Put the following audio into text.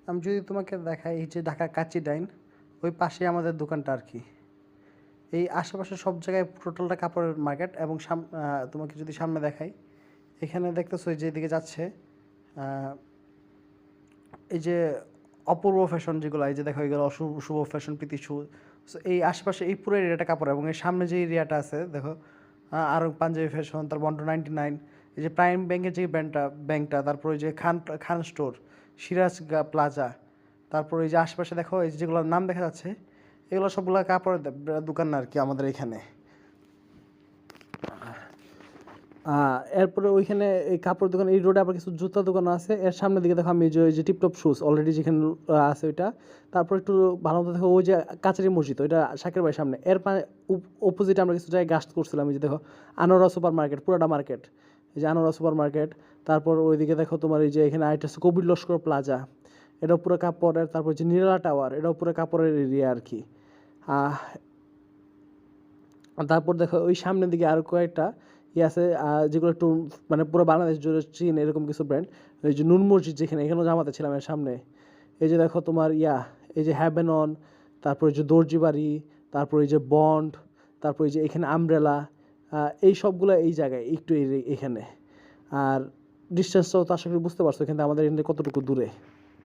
আমি যদি তোমাকে দেখাই এই যে ঢাকা কাচি ডাইন, ওই পাশে আমাদের দোকানটা আর কি। এই আশেপাশে সব জায়গায় টোটালটা কাপড়ের মার্কেট। এবং তোমাকে যদি সামনে দেখাই, এখানে দেখতেছো যে এদিকে যাচ্ছে এই যে অপূর্ব ফ্যাশন যেগুলো, এই যে দেখো এগুলো শুভ শুভ ফ্যাশন, প্রীতি শু। এই আশেপাশে এই পুরো এরিয়াটা কাপড়। এবং এর সামনে যে এরিয়াটা আছে দেখো, আরও পাঞ্জাবি ফ্যাশন, তার বন্ড 99, এই যে প্রাইম ব্যাংকের যে ব্যাংকটা, তারপর ওই যে খান খান স্টোর, সিরাজ প্লাজা, তারপর এই যে আশেপাশে দেখো এই যেগুলোর নাম দেখা যাচ্ছে, এগুলো সবগুলো কাপড়ের দোকান আর কি আমাদের এখানে। এরপরে ওইখানে এই কাপড় দোকান, এই রোডে আবার কিছু জুতা দোকান আছে। এর সামনের দিকে দেখো আমি যে টিপটপ শুজ অলরেডি যেখানে আছে ওইটা। তারপর একটু ভালো মতো দেখো ওই যে কাচারি মসজিদ, ওইটা শাকের ভাইয়ের সামনে। এর অপোজিটে আমরা কিছু জায়গায় গাছ করছিলাম। এই যে দেখো আনোয়ারা সুপার মার্কেট, পুরাটা মার্কেট, এই যে আনোয়ারা সুপার মার্কেট। তারপর ওইদিকে দেখো তোমার এই যে এখানে আরেকটা আছে কবির লস্কর প্লাজা, এটাও পুরো কাপড়ের। তারপর যে নিরালা টাওয়ার, এটাও পুরো কাপড়ের এরিয়া আর কি। তারপর দেখো ওই সামনের দিকে আরও কয়েকটা আছে, যেগুলো একটু মানে পুরো বাংলাদেশ জুড়ে চিন এরকম কিছু ব্র্যান্ড। এই যে নুন মসজিদ, যেখানে এখানেও জামাতে ছিলাম এর সামনে। এই যে দেখো তোমার এই যে হ্যাভেনন, তারপর এই যে দর্জি বাড়ি, তারপর এই যে বন্ড, তারপর এই যে এখানে আমব্রেলা, এই সবগুলো এই জায়গায় একটু এখানে। আর ডিস্টেন্সটাও তো আশা করি বুঝতে পারছো এখানে আমাদের এখানে কতটুকু দূরে।